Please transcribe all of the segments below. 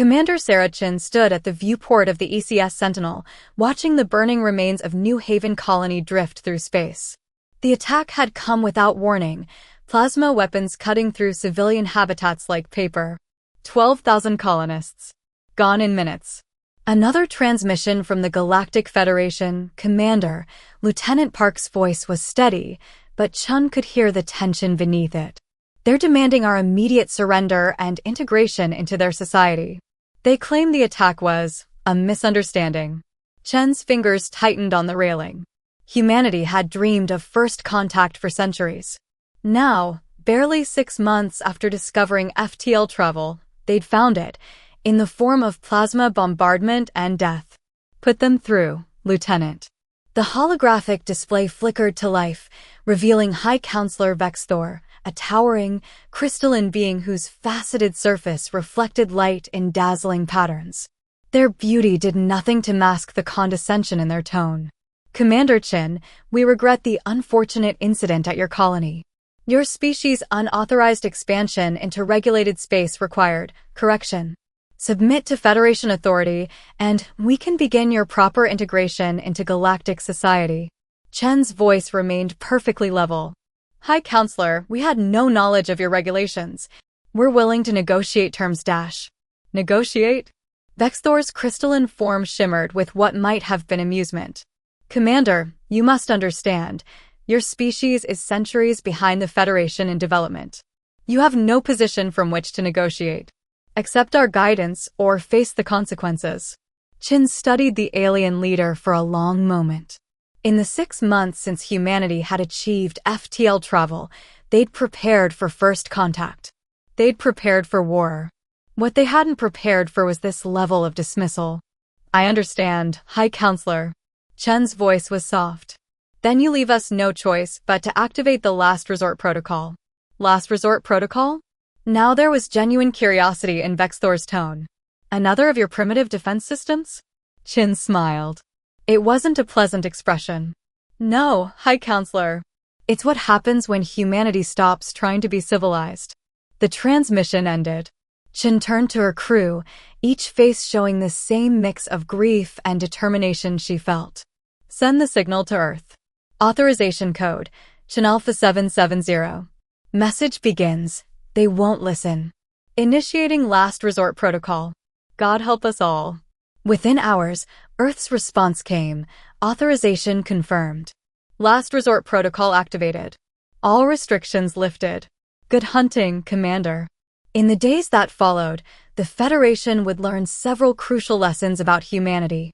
Commander Sarah Chin stood at the viewport of the ECS Sentinel, watching the burning remains of New Haven colony drift through space. The attack had come without warning, plasma weapons cutting through civilian habitats like paper. 12,000 colonists. Gone in minutes. Another transmission from the Galactic Federation. Commander, Lieutenant Park's voice was steady, but Chun could hear the tension beneath it. They're demanding our immediate surrender and integration into their society. They claim the attack was a misunderstanding. Chen's fingers tightened on the railing. Humanity had dreamed of first contact for centuries. Now, barely 6 months after discovering FTL travel, they'd found it, in the form of plasma bombardment and death. Put them through, Lieutenant. The holographic display flickered to life, revealing High Counselor Vexthor, a towering, crystalline being whose faceted surface reflected light in dazzling patterns. Their beauty did nothing to mask the condescension in their tone. Commander Chin, we regret the unfortunate incident at your colony. Your species' unauthorized expansion into regulated space required correction. Submit to Federation authority, and we can begin your proper integration into galactic society. Chen's voice remained perfectly level. High Counselor, we had no knowledge of your regulations. We're willing to negotiate terms. Negotiate? Vexthor's crystalline form shimmered with what might have been amusement. Commander, you must understand. Your species is centuries behind the Federation in development. You have no position from which to negotiate. Accept our guidance or face the consequences. Chin studied the alien leader for a long moment. In the 6 months since humanity had achieved FTL travel, they'd prepared for first contact. They'd prepared for war. What they hadn't prepared for was this level of dismissal. I understand, High Counselor. Chen's voice was soft. Then you leave us no choice but to activate the Last Resort Protocol. Last Resort Protocol? Now there was genuine curiosity in Vexthor's tone. Another of your primitive defense systems? Chin smiled. It wasn't a pleasant expression. No, High Counselor. It's what happens when humanity stops trying to be civilized. The transmission ended. Chin turned to her crew, each face showing the same mix of grief and determination she felt. Send the signal to Earth. Authorization code, Chin Alpha 770. Message begins. They won't listen. Initiating Last Resort Protocol. God help us all. Within hours, Earth's response came. Authorization confirmed. Last Resort Protocol activated. All restrictions lifted. Good hunting, Commander. In the days that followed, the Federation would learn several crucial lessons about humanity.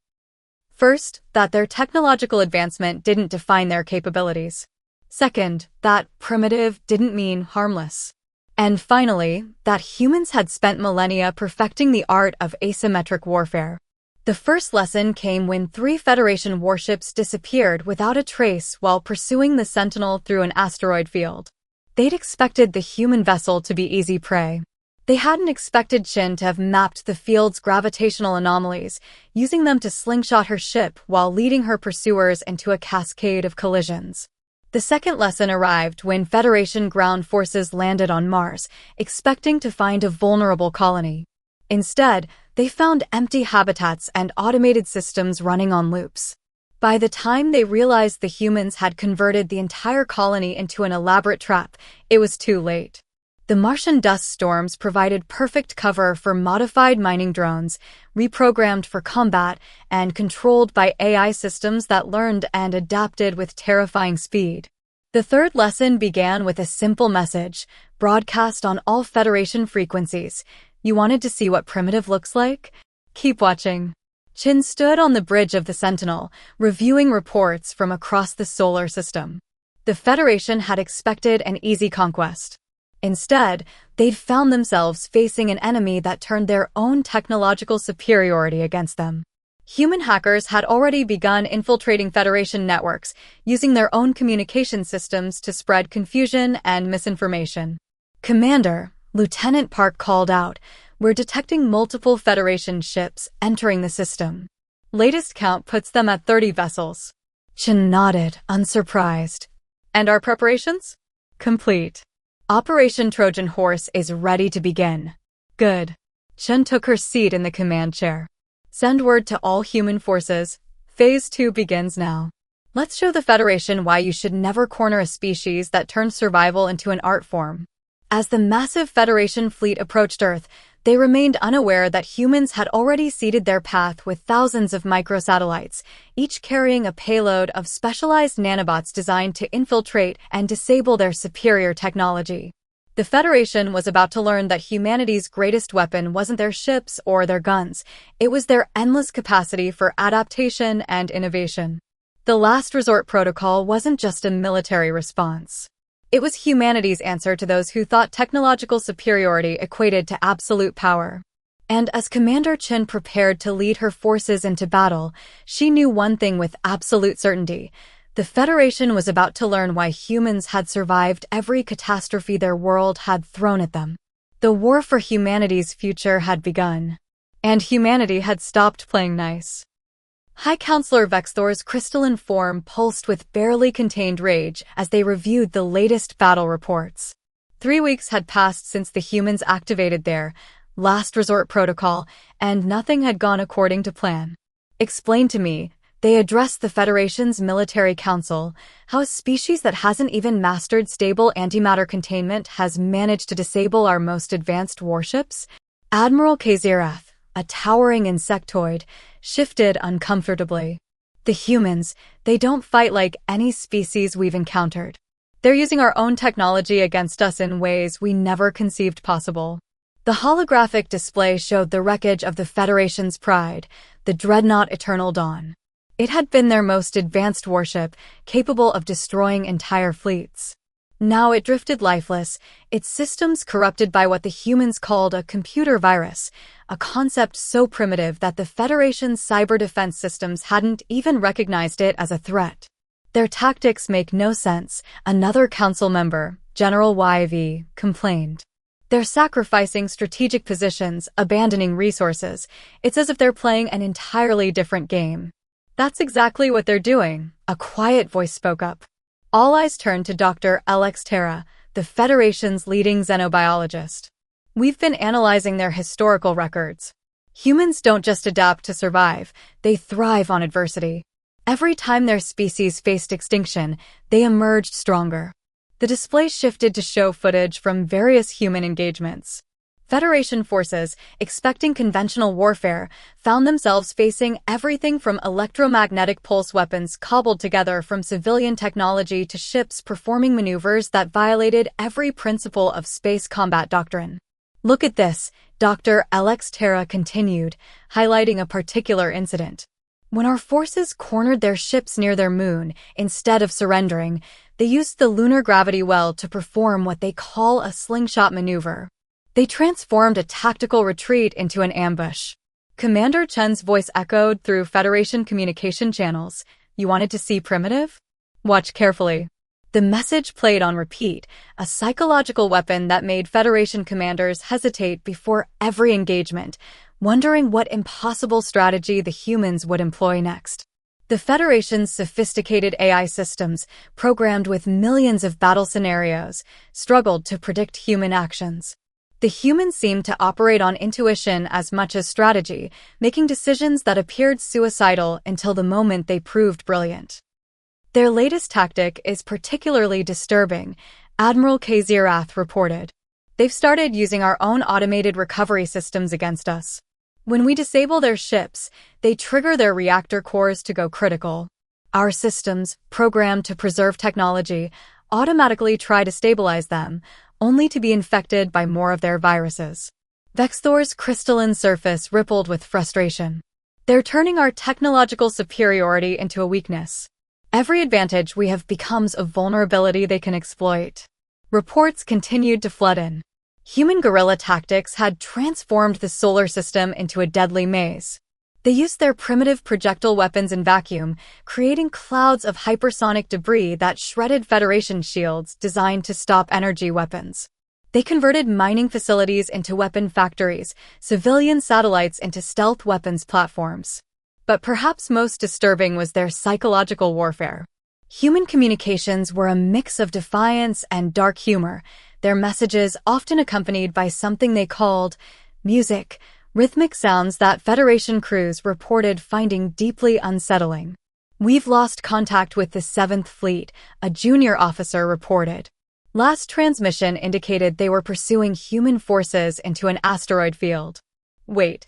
First, that their technological advancement didn't define their capabilities. Second, that primitive didn't mean harmless. And finally, that humans had spent millennia perfecting the art of asymmetric warfare. The first lesson came when 3 Federation warships disappeared without a trace while pursuing the Sentinel through an asteroid field. They'd expected the human vessel to be easy prey. They hadn't expected Chin to have mapped the field's gravitational anomalies, using them to slingshot her ship while leading her pursuers into a cascade of collisions. The second lesson arrived when Federation ground forces landed on Mars, expecting to find a vulnerable colony. Instead, they found empty habitats and automated systems running on loops. By the time they realized the humans had converted the entire colony into an elaborate trap, it was too late. The Martian dust storms provided perfect cover for modified mining drones, reprogrammed for combat and controlled by AI systems that learned and adapted with terrifying speed. The third lesson began with a simple message, broadcast on all Federation frequencies. You wanted to see what primitive looks like? Keep watching. Chin stood on the bridge of the Sentinel, reviewing reports from across the solar system. The Federation had expected an easy conquest. Instead, they'd found themselves facing an enemy that turned their own technological superiority against them. Human hackers had already begun infiltrating Federation networks, using their own communication systems to spread confusion and misinformation. Commander, Lieutenant Park called out, we're detecting multiple Federation ships entering the system. Latest count puts them at 30 vessels. Chin nodded, unsurprised. And our preparations? Complete. Operation Trojan Horse is ready to begin. Good. Chen took her seat in the command chair. Send word to all human forces. Phase 2 begins now. Let's show the Federation why you should never corner a species that turns survival into an art form. As the massive Federation fleet approached Earth, they remained unaware that humans had already seeded their path with thousands of microsatellites, each carrying a payload of specialized nanobots designed to infiltrate and disable their superior technology. The Federation was about to learn that humanity's greatest weapon wasn't their ships or their guns, it was their endless capacity for adaptation and innovation. The Last Resort Protocol wasn't just a military response. It was humanity's answer to those who thought technological superiority equated to absolute power. And as Commander Chen prepared to lead her forces into battle, she knew one thing with absolute certainty. The Federation was about to learn why humans had survived every catastrophe their world had thrown at them. The war for humanity's future had begun. And humanity had stopped playing nice. High Counselor Vexthor's crystalline form pulsed with barely contained rage as they reviewed the latest battle reports. 3 weeks had passed since the humans activated their Last Resort Protocol, and nothing had gone according to plan. Explain to me, they addressed the Federation's military council, how a species that hasn't even mastered stable antimatter containment has managed to disable our most advanced warships? Admiral Kazirath, a towering insectoid, shifted uncomfortably. The humans, they don't fight like any species we've encountered. They're using our own technology against us in ways we never conceived possible. The holographic display showed the wreckage of the Federation's pride, the Dreadnought Eternal Dawn. It had been their most advanced warship, capable of destroying entire fleets. Now it drifted lifeless, its systems corrupted by what the humans called a computer virus, a concept so primitive that the Federation's cyber defense systems hadn't even recognized it as a threat. Their tactics make no sense, another council member, General YV, complained. They're sacrificing strategic positions, abandoning resources. It's as if they're playing an entirely different game. That's exactly what they're doing, a quiet voice spoke up. All eyes turned to Dr. Alex Terra, the Federation's leading xenobiologist. We've been analyzing their historical records. Humans don't just adapt to survive, they thrive on adversity. Every time their species faced extinction, they emerged stronger. The display shifted to show footage from various human engagements. Federation forces, expecting conventional warfare, found themselves facing everything from electromagnetic pulse weapons cobbled together from civilian technology to ships performing maneuvers that violated every principle of space combat doctrine. Look at this, Dr. Alex Terra continued, highlighting a particular incident. When our forces cornered their ships near their moon, instead of surrendering, they used the lunar gravity well to perform what they call a slingshot maneuver. They transformed a tactical retreat into an ambush. Commander Chen's voice echoed through Federation communication channels. You wanted to see primitive? Watch carefully. The message played on repeat, a psychological weapon that made Federation commanders hesitate before every engagement, wondering what impossible strategy the humans would employ next. The Federation's sophisticated AI systems, programmed with millions of battle scenarios, struggled to predict human actions. The humans seemed to operate on intuition as much as strategy, making decisions that appeared suicidal until the moment they proved brilliant. Their latest tactic is particularly disturbing, Admiral Kazirath reported. They've started using our own automated recovery systems against us. When we disable their ships, they trigger their reactor cores to go critical. Our systems, programmed to preserve technology, automatically try to stabilize them, only to be infected by more of their viruses. Vexthor's crystalline surface rippled with frustration. They're turning our technological superiority into a weakness. Every advantage we have becomes a vulnerability they can exploit. Reports continued to flood in. Human guerrilla tactics had transformed the solar system into a deadly maze. They used their primitive projectile weapons in vacuum, creating clouds of hypersonic debris that shredded Federation shields designed to stop energy weapons. They converted mining facilities into weapon factories, civilian satellites into stealth weapons platforms. But perhaps most disturbing was their psychological warfare. Human communications were a mix of defiance and dark humor, their messages often accompanied by something they called music, rhythmic sounds that Federation crews reported finding deeply unsettling. "We've lost contact with the 7th Fleet," a junior officer reported. Last transmission indicated they were pursuing human forces into an asteroid field. "Wait,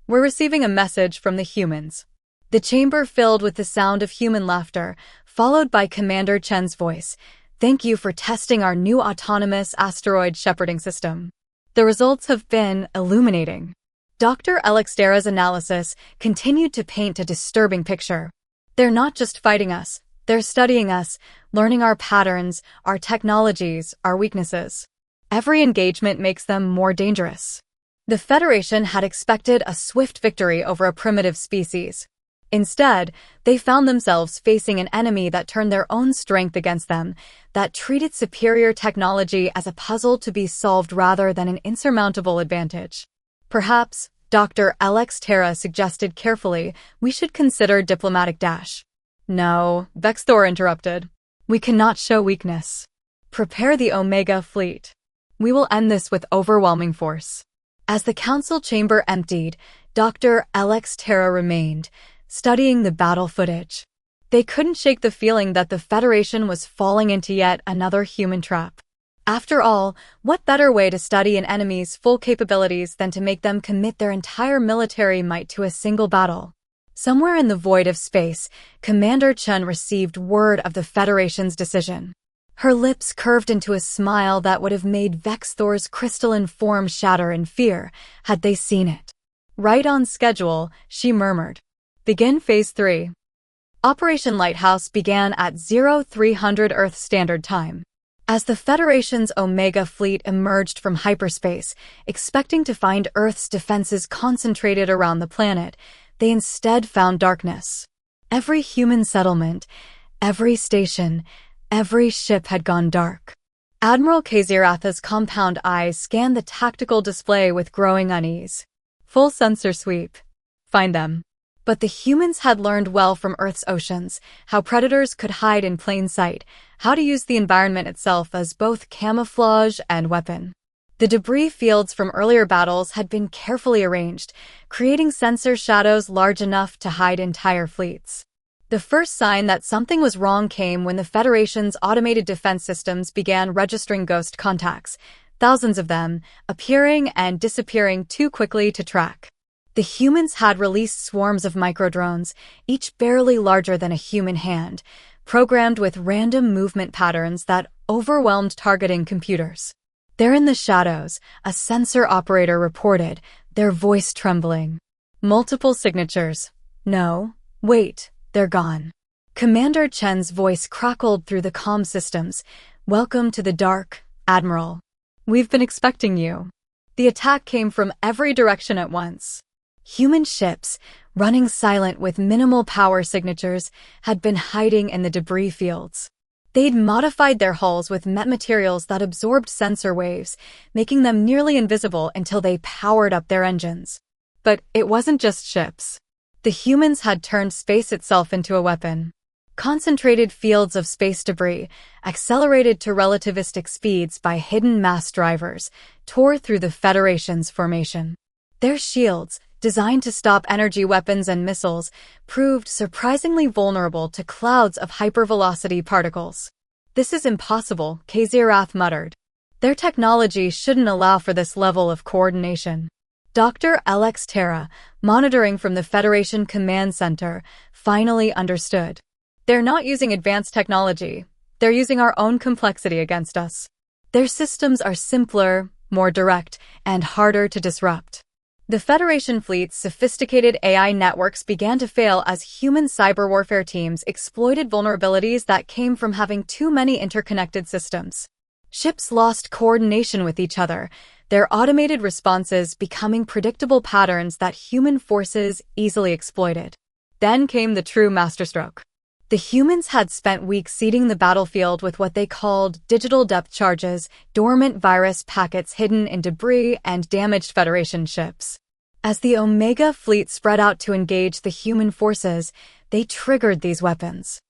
we're receiving a message from the humans." The chamber filled with the sound of human laughter, followed by Commander Chen's voice. "Thank you for testing our new autonomous asteroid shepherding system. The results have been illuminating." Dr. Alextera's analysis continued to paint a disturbing picture. "They're not just fighting us, they're studying us, learning our patterns, our technologies, our weaknesses. Every engagement makes them more dangerous." The Federation had expected a swift victory over a primitive species. Instead, they found themselves facing an enemy that turned their own strength against them, that treated superior technology as a puzzle to be solved rather than an insurmountable advantage. "Perhaps," Dr. Alextera suggested carefully, "we should consider diplomatic dash." "No," Vexthor interrupted. "We cannot show weakness. Prepare the Omega Fleet. We will end this with overwhelming force." As the council chamber emptied, Dr. Alextera remained, studying the battle footage. They couldn't shake the feeling that the Federation was falling into yet another human trap. After all, what better way to study an enemy's full capabilities than to make them commit their entire military might to a single battle? Somewhere in the void of space, Commander Chen received word of the Federation's decision. Her lips curved into a smile that would have made Vexthor's crystalline form shatter in fear had they seen it. "Right on schedule," she murmured. "Begin Phase 3. Operation Lighthouse began at 0300 Earth Standard Time. As the Federation's Omega Fleet emerged from hyperspace, expecting to find Earth's defenses concentrated around the planet, they instead found darkness. Every human settlement, every station, every ship had gone dark. Admiral Kaziratha's compound eyes scanned the tactical display with growing unease. "Full sensor sweep. Find them." But the humans had learned well from Earth's oceans, how predators could hide in plain sight, how to use the environment itself as both camouflage and weapon. The debris fields from earlier battles had been carefully arranged, creating sensor shadows large enough to hide entire fleets. The first sign that something was wrong came when the Federation's automated defense systems began registering ghost contacts, thousands of them, appearing and disappearing too quickly to track. The humans had released swarms of microdrones, each barely larger than a human hand, programmed with random movement patterns that overwhelmed targeting computers. "They're in the shadows," a sensor operator reported, their voice trembling. "Multiple signatures. No, wait, they're gone." Commander Chen's voice crackled through the comm systems. "Welcome to the dark, Admiral. We've been expecting you." The attack came from every direction at once. Human ships, running silent with minimal power signatures, had been hiding in the debris fields. They'd modified their hulls with metamaterials that absorbed sensor waves, making them nearly invisible until they powered up their engines. But it wasn't just ships. The humans had turned space itself into a weapon. Concentrated fields of space debris, accelerated to relativistic speeds by hidden mass drivers, tore through the Federation's formation. Their shields, designed to stop energy weapons and missiles, proved surprisingly vulnerable to clouds of hypervelocity particles. "This is impossible," Kazirath muttered. "Their technology shouldn't allow for this level of coordination." Dr. Alextera, monitoring from the Federation Command Center, finally understood. "They're not using advanced technology. They're using our own complexity against us. Their systems are simpler, more direct, and harder to disrupt." The Federation fleet's sophisticated AI networks began to fail as human cyber warfare teams exploited vulnerabilities that came from having too many interconnected systems. Ships lost coordination with each other, their automated responses becoming predictable patterns that human forces easily exploited. Then came the true masterstroke. The humans had spent weeks seeding the battlefield with what they called digital depth charges, dormant virus packets hidden in debris and damaged Federation ships. As the Omega fleet spread out to engage the human forces, they triggered these weapons.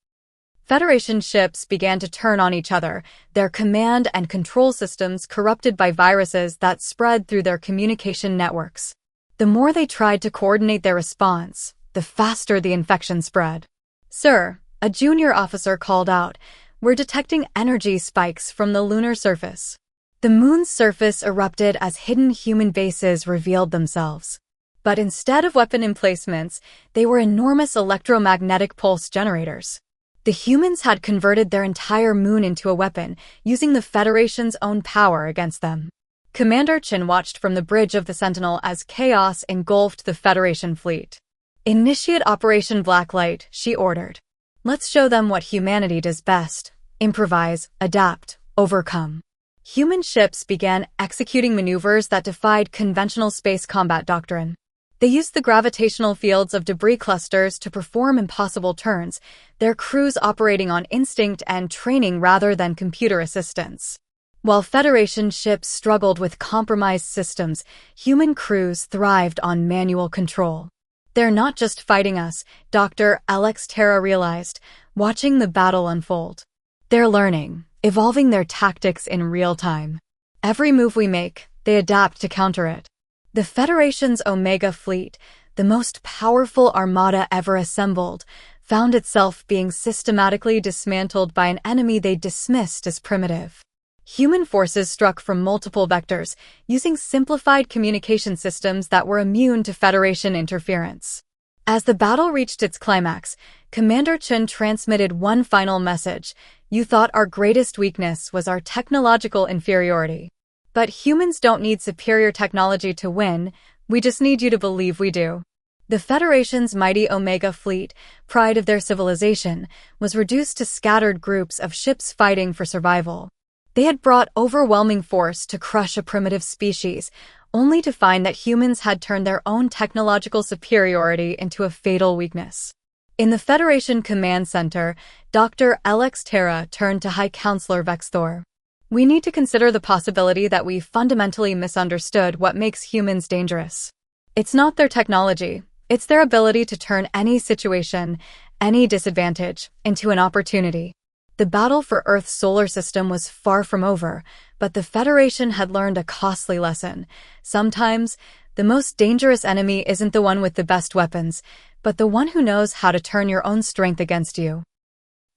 Federation ships began to turn on each other, their command and control systems corrupted by viruses that spread through their communication networks. The more they tried to coordinate their response, the faster the infection spread. "Sir," a junior officer called out, "we're detecting energy spikes from the lunar surface." The moon's surface erupted as hidden human bases revealed themselves. But instead of weapon emplacements, they were enormous electromagnetic pulse generators. The humans had converted their entire moon into a weapon, using the Federation's own power against them. Commander Chen watched from the bridge of the Sentinel as chaos engulfed the Federation fleet. "Initiate Operation Blacklight," she ordered. "Let's show them what humanity does best: improvise, adapt, overcome." Human ships began executing maneuvers that defied conventional space combat doctrine. They used the gravitational fields of debris clusters to perform impossible turns, their crews operating on instinct and training rather than computer assistance. While Federation ships struggled with compromised systems, human crews thrived on manual control. "They're not just fighting us," Dr. Alex Terra realized, watching the battle unfold. "They're learning, evolving their tactics in real time. Every move we make, they adapt to counter it." The Federation's Omega Fleet, the most powerful armada ever assembled, found itself being systematically dismantled by an enemy they dismissed as primitive. Human forces struck from multiple vectors, using simplified communication systems that were immune to Federation interference. As the battle reached its climax, Commander Chen transmitted one final message: "You thought our greatest weakness was our technological inferiority. But humans don't need superior technology to win, we just need you to believe we do." The Federation's mighty Omega Fleet, pride of their civilization, was reduced to scattered groups of ships fighting for survival. They had brought overwhelming force to crush a primitive species, only to find that humans had turned their own technological superiority into a fatal weakness. In the Federation Command Center, Dr. Alex Terra turned to High Counselor Vexthor. "We need to consider the possibility that we fundamentally misunderstood what makes humans dangerous. It's not their technology, it's their ability to turn any situation, any disadvantage, into an opportunity." The battle for Earth's solar system was far from over, but the Federation had learned a costly lesson. Sometimes, the most dangerous enemy isn't the one with the best weapons, but the one who knows how to turn your own strength against you.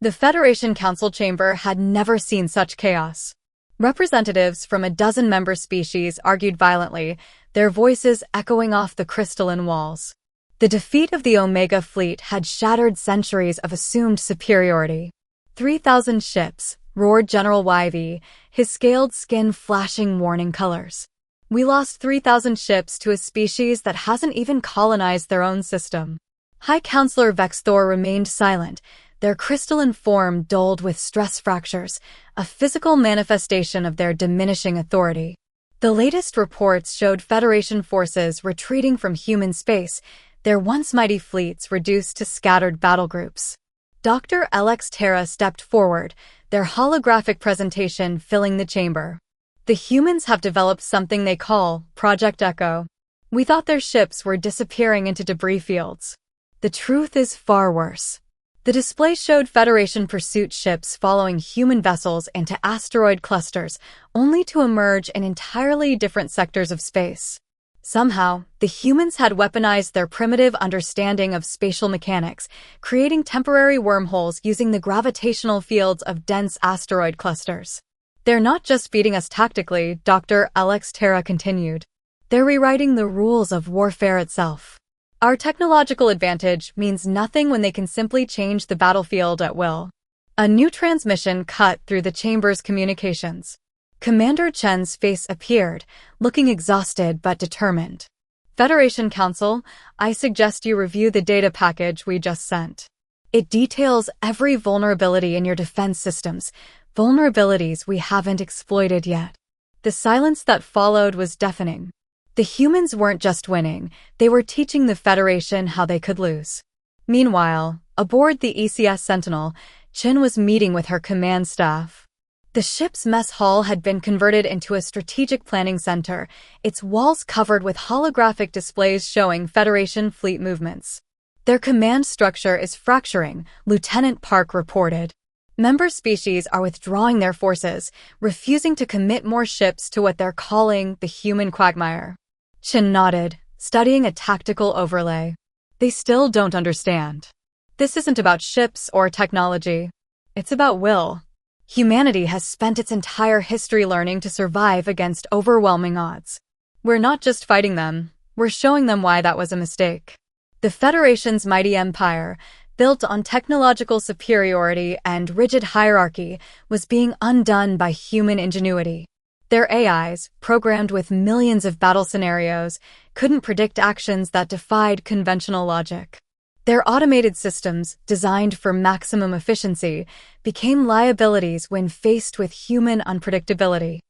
The Federation Council Chamber had never seen such chaos. Representatives from a dozen member species argued violently, their voices echoing off the crystalline walls. The defeat of the Omega Fleet had shattered centuries of assumed superiority. 3,000 ships, roared General Yv, his scaled skin flashing warning colors. "We lost 3,000 ships to a species that hasn't even colonized their own system." High Counselor Vexthor remained silent, their crystalline form dulled with stress fractures, a physical manifestation of their diminishing authority. The latest reports showed Federation forces retreating from human space, their once mighty fleets reduced to scattered battle groups. Dr. Alex Terra stepped forward, their holographic presentation filling the chamber. "The humans have developed something they call Project Echo. We thought their ships were disappearing into debris fields. The truth is far worse." The display showed Federation pursuit ships following human vessels into asteroid clusters, only to emerge in entirely different sectors of space. Somehow, the humans had weaponized their primitive understanding of spatial mechanics, creating temporary wormholes using the gravitational fields of dense asteroid clusters. "They're not just beating us tactically," Dr. Alex Terra continued. "They're rewriting the rules of warfare itself. Our technological advantage means nothing when they can simply change the battlefield at will." A new transmission cut through the chamber's communications. Commander Chen's face appeared, looking exhausted but determined. "Federation Council, I suggest you review the data package we just sent. It details every vulnerability in your defense systems, vulnerabilities we haven't exploited yet." The silence that followed was deafening. The humans weren't just winning, they were teaching the Federation how they could lose. Meanwhile, aboard the ECS Sentinel, Chen was meeting with her command staff. The ship's mess hall had been converted into a strategic planning center, its walls covered with holographic displays showing Federation fleet movements. "Their command structure is fracturing," Lieutenant Park reported. "Member species are withdrawing their forces, refusing to commit more ships to what they're calling the human quagmire." Chen nodded, studying a tactical overlay. They still don't understand. This isn't about ships or technology. It's about will. Humanity has spent its entire history learning to survive against overwhelming odds. We're not just fighting them, we're showing them why that was a mistake. The Federation's mighty empire, built on technological superiority and rigid hierarchy, was being undone by human ingenuity. Their AIs, programmed with millions of battle scenarios, couldn't predict actions that defied conventional logic. Their automated systems, designed for maximum efficiency, became liabilities when faced with human unpredictability.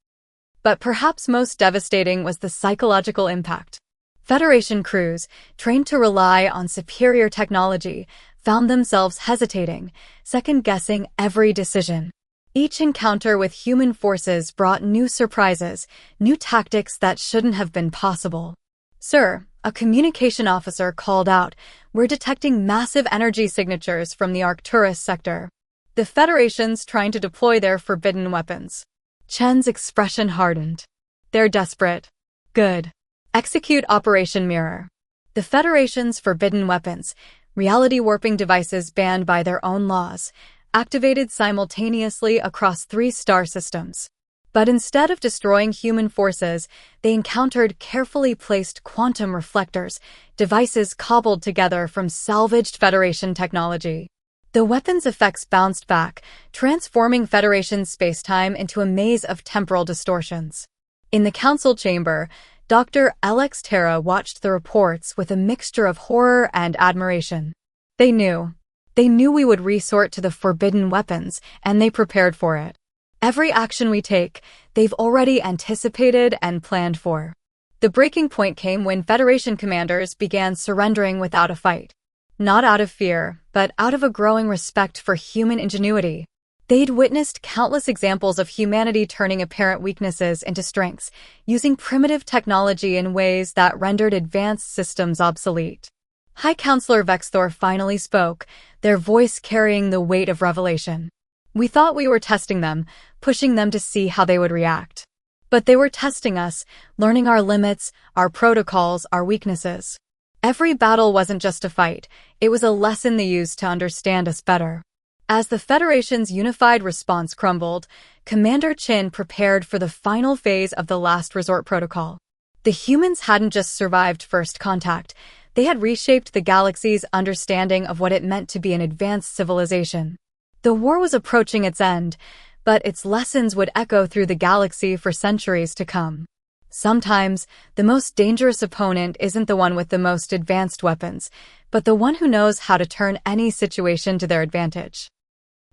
But perhaps most devastating was the psychological impact. Federation crews, trained to rely on superior technology, found themselves hesitating, second-guessing every decision. Each encounter with human forces brought new surprises, new tactics that shouldn't have been possible. "Sir," a communication officer called out, "we're detecting massive energy signatures from the Arcturus sector. The Federation's trying to deploy their forbidden weapons." Chen's expression hardened. "They're desperate." "Good. Execute Operation Mirror." The Federation's forbidden weapons, reality-warping devices banned by their own laws, activated simultaneously across 3 star systems. But instead of destroying human forces, they encountered carefully placed quantum reflectors, devices cobbled together from salvaged Federation technology. The weapon's effects bounced back, transforming Federation's spacetime into a maze of temporal distortions. In the council chamber, Dr. Alex Terra watched the reports with a mixture of horror and admiration. They knew we would resort to the forbidden weapons, and they prepared for it. Every action we take, they've already anticipated and planned for. The breaking point came when Federation commanders began surrendering without a fight. Not out of fear, but out of a growing respect for human ingenuity. They'd witnessed countless examples of humanity turning apparent weaknesses into strengths, using primitive technology in ways that rendered advanced systems obsolete. High Counselor Vexthor finally spoke, their voice carrying the weight of revelation. "We thought we were testing them, pushing them to see how they would react. But they were testing us, learning our limits, our protocols, our weaknesses. Every battle wasn't just a fight, it was a lesson they used to understand us better." As the Federation's unified response crumbled, Commander Chin prepared for the final phase of the last resort protocol. The humans hadn't just survived first contact, they had reshaped the galaxy's understanding of what it meant to be an advanced civilization. The war was approaching its end, but its lessons would echo through the galaxy for centuries to come. Sometimes, the most dangerous opponent isn't the one with the most advanced weapons, but the one who knows how to turn any situation to their advantage.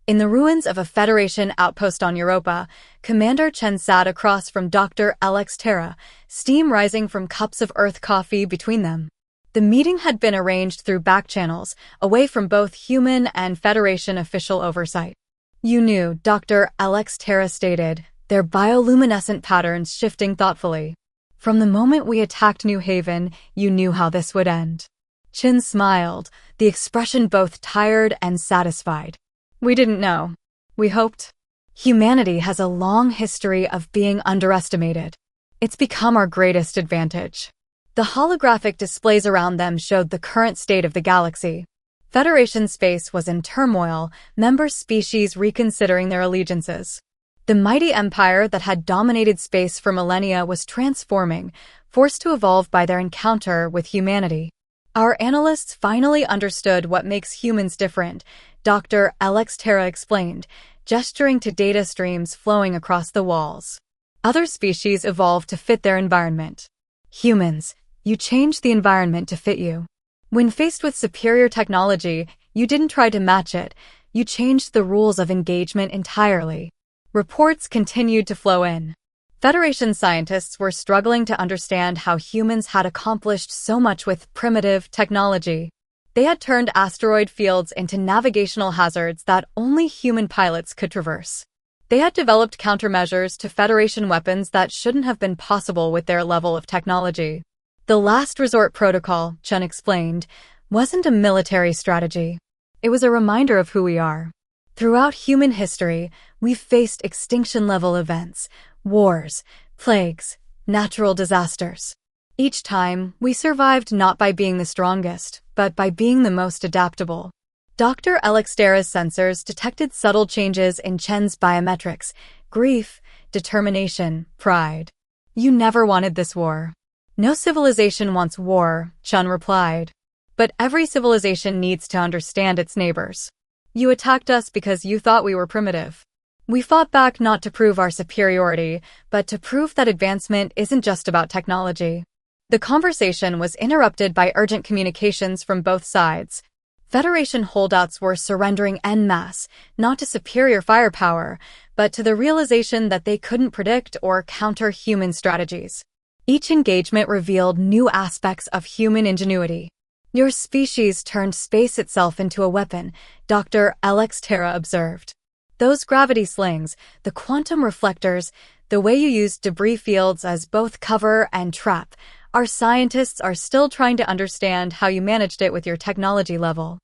In the ruins of a Federation outpost on Europa, Commander Chen sat across from Dr. Alex Terra, steam rising from cups of earth coffee between them. The meeting had been arranged through back channels, away from both human and Federation official oversight. "You knew," Dr. Alex Terra stated, their bioluminescent patterns shifting thoughtfully. "From the moment we attacked New Haven, you knew how this would end." Chin smiled, the expression both tired and satisfied. "We didn't know. We hoped. Humanity has a long history of being underestimated. It's become our greatest advantage." The holographic displays around them showed the current state of the galaxy. Federation space was in turmoil, member species reconsidering their allegiances. The mighty empire that had dominated space for millennia was transforming, forced to evolve by their encounter with humanity. "Our analysts finally understood what makes humans different," Dr. Alex Terra explained, gesturing to data streams flowing across the walls. "Other species evolved to fit their environment. Humans, you changed the environment to fit you. When faced with superior technology, you didn't try to match it, you changed the rules of engagement entirely." Reports continued to flow in. Federation scientists were struggling to understand how humans had accomplished so much with primitive technology. They had turned asteroid fields into navigational hazards that only human pilots could traverse. They had developed countermeasures to Federation weapons that shouldn't have been possible with their level of technology. "The last resort protocol," Chen explained, "wasn't a military strategy. It was a reminder of who we are. Throughout human history, we've faced extinction-level events, wars, plagues, natural disasters. Each time, we survived not by being the strongest, but by being the most adaptable. Dr. Alextera's sensors detected subtle changes in Chen's biometrics: grief, determination, pride. You never wanted this war. No civilization wants war, Chen replied. But every civilization needs to understand its neighbors. You attacked us because you thought we were primitive. We fought back not to prove our superiority, but to prove that advancement isn't just about technology. The conversation was interrupted by urgent communications from both sides. Federation holdouts were surrendering en masse, not to superior firepower, but to the realization that they couldn't predict or counter human strategies. Each engagement revealed new aspects of human ingenuity. Your species turned space itself into a weapon, Dr. Alextera observed. Those gravity slings, the quantum reflectors, the way you used debris fields as both cover and trap, our scientists are still trying to understand how you managed it with your technology level.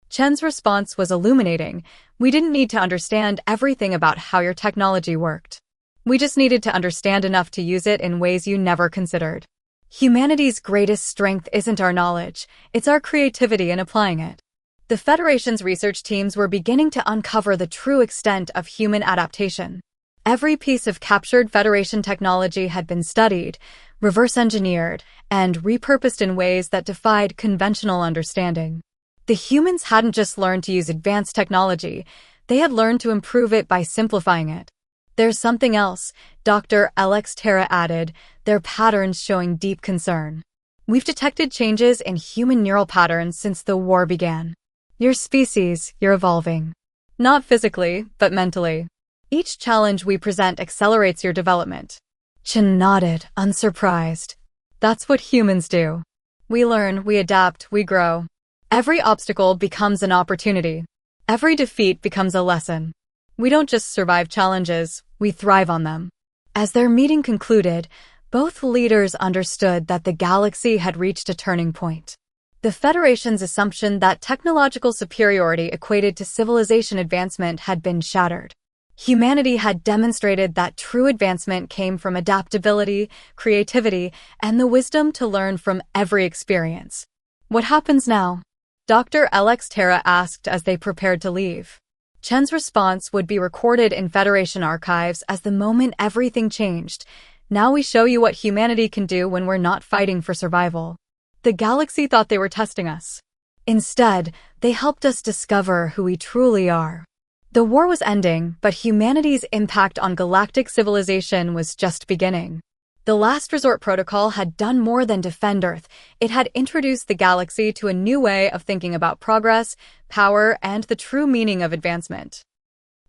Chen's response was illuminating. We didn't need to understand everything about how your technology worked. We just needed to understand enough to use it in ways you never considered. Humanity's greatest strength isn't our knowledge, it's our creativity in applying it. The Federation's research teams were beginning to uncover the true extent of human adaptation. Every piece of captured Federation technology had been studied, reverse-engineered, and repurposed in ways that defied conventional understanding. The humans hadn't just learned to use advanced technology, they had learned to improve it by simplifying it. There's something else, Dr. Alextera added, their patterns showing deep concern. We've detected changes in human neural patterns since the war began. Your species, you're evolving. Not physically, but mentally. Each challenge we present accelerates your development. Chen nodded, unsurprised. That's what humans do. We learn, we adapt, we grow. Every obstacle becomes an opportunity. Every defeat becomes a lesson. We don't just survive challenges, we thrive on them. As their meeting concluded, both leaders understood that the galaxy had reached a turning point. The Federation's assumption that technological superiority equated to civilization advancement had been shattered. Humanity had demonstrated that true advancement came from adaptability, creativity, and the wisdom to learn from every experience. What happens now? Dr. Alextera asked as they prepared to leave. Chen's response would be recorded in Federation archives as the moment everything changed. Now we show you what humanity can do when we're not fighting for survival. The galaxy thought they were testing us. Instead, they helped us discover who we truly are. The war was ending, but humanity's impact on galactic civilization was just beginning. The Last Resort Protocol had done more than defend Earth. It had introduced the galaxy to a new way of thinking about progress, power, and the true meaning of advancement.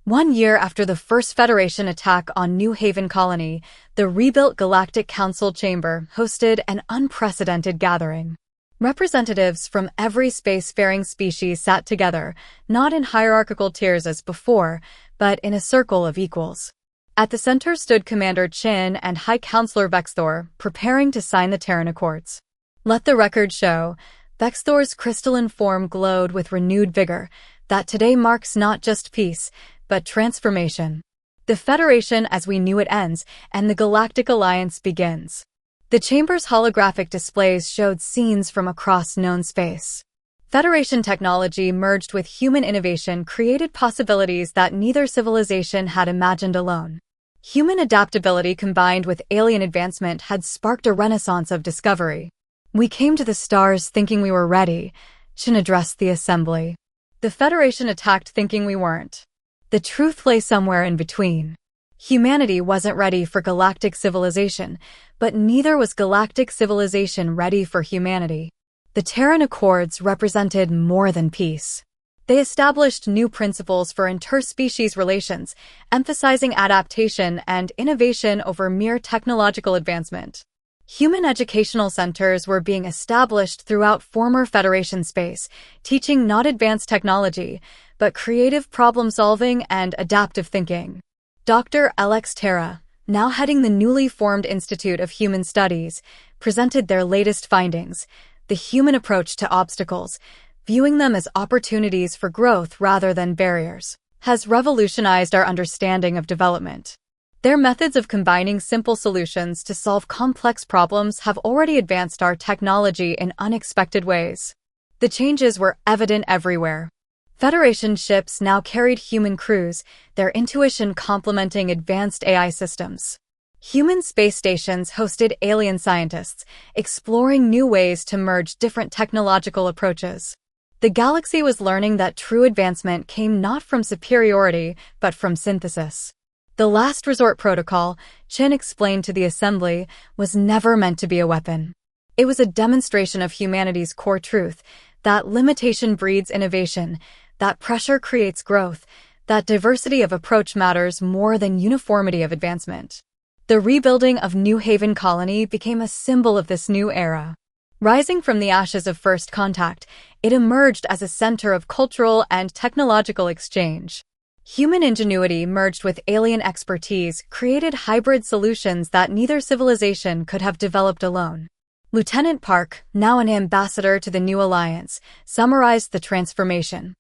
1 year after the first Federation attack on New Haven Colony, the rebuilt Galactic Council Chamber hosted an unprecedented gathering. Representatives from every spacefaring species sat together, not in hierarchical tiers as before, but in a circle of equals. At the center stood Commander Chin and High Counselor Vexthor, preparing to sign the Terran Accords. Let the record show, Vexthor's crystalline form glowed with renewed vigor, that today marks not just peace, but transformation. The Federation as we knew it ends, and the Galactic Alliance begins. The chamber's holographic displays showed scenes from across known space. Federation technology merged with human innovation created possibilities that neither civilization had imagined alone. Human adaptability combined with alien advancement had sparked a renaissance of discovery. We came to the stars thinking we were ready, Chen addressed the assembly. The Federation attacked thinking we weren't. The truth lay somewhere in between. Humanity wasn't ready for galactic civilization, but neither was galactic civilization ready for humanity. The Terran Accords represented more than peace. They established new principles for interspecies relations, emphasizing adaptation and innovation over mere technological advancement. Human educational centers were being established throughout former Federation space, teaching not advanced technology, but creative problem-solving and adaptive thinking. Dr. Alextera, now heading the newly formed Institute of Human Studies, presented their latest findings, the human approach to obstacles, viewing them as opportunities for growth rather than barriers, has revolutionized our understanding of development. Their methods of combining simple solutions to solve complex problems have already advanced our technology in unexpected ways. The changes were evident everywhere. Federation ships now carried human crews, their intuition complementing advanced AI systems. Human space stations hosted alien scientists, exploring new ways to merge different technological approaches. The galaxy was learning that true advancement came not from superiority, but from synthesis. The last resort protocol, Chin explained to the assembly, was never meant to be a weapon. It was a demonstration of humanity's core truth, that limitation breeds innovation, that pressure creates growth, that diversity of approach matters more than uniformity of advancement. The rebuilding of New Haven Colony became a symbol of this new era. Rising from the ashes of first contact, it emerged as a center of cultural and technological exchange. Human ingenuity merged with alien expertise created hybrid solutions that neither civilization could have developed alone. Lieutenant Park, now an ambassador to the new alliance, summarized the transformation.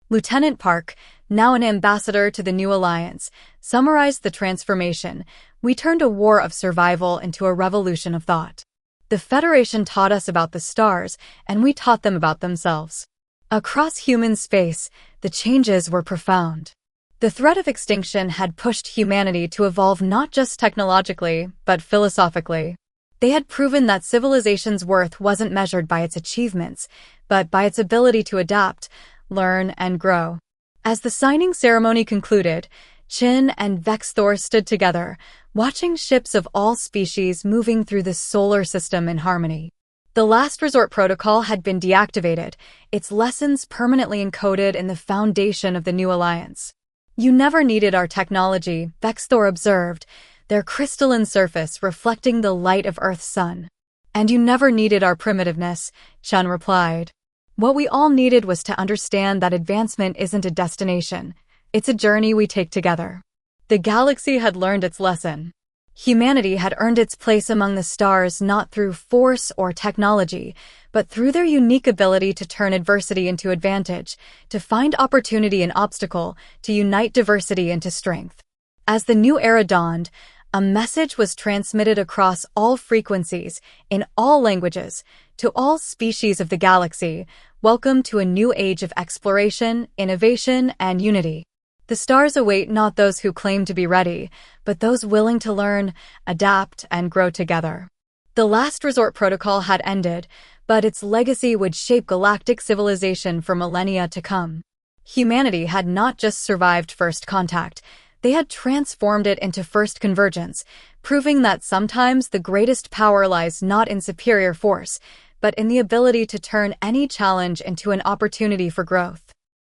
Lieutenant Park, now an ambassador to the new alliance, summarized the transformation. We turned a war of survival into a revolution of thought. The Federation taught us about the stars, and we taught them about themselves. Across human space, the changes were profound. The threat of extinction had pushed humanity to evolve not just technologically, but philosophically. They had proven that civilization's worth wasn't measured by its achievements, but by its ability to adapt, learn, and grow. As the signing ceremony concluded, Chin and Vexthor stood together, watching ships of all species moving through the solar system in harmony. The last resort protocol had been deactivated, its lessons permanently encoded in the foundation of the new alliance. You never needed our technology, Vexthor observed, their crystalline surface reflecting the light of Earth's sun. And you never needed our primitiveness, Chun replied. What we all needed was to understand that advancement isn't a destination, it's a journey we take together. The galaxy had learned its lesson. Humanity had earned its place among the stars not through force or technology, but through their unique ability to turn adversity into advantage, to find opportunity in obstacle, to unite diversity into strength. As the new era dawned, a message was transmitted across all frequencies, in all languages, to all species of the galaxy. Welcome to a new age of exploration, innovation, and unity. The stars await not those who claim to be ready, but those willing to learn, adapt, and grow together. The last resort protocol had ended, but its legacy would shape galactic civilization for millennia to come. Humanity had not just survived first contact, they had transformed it into first convergence, proving that sometimes the greatest power lies not in superior force, but in the ability to turn any challenge into an opportunity for growth.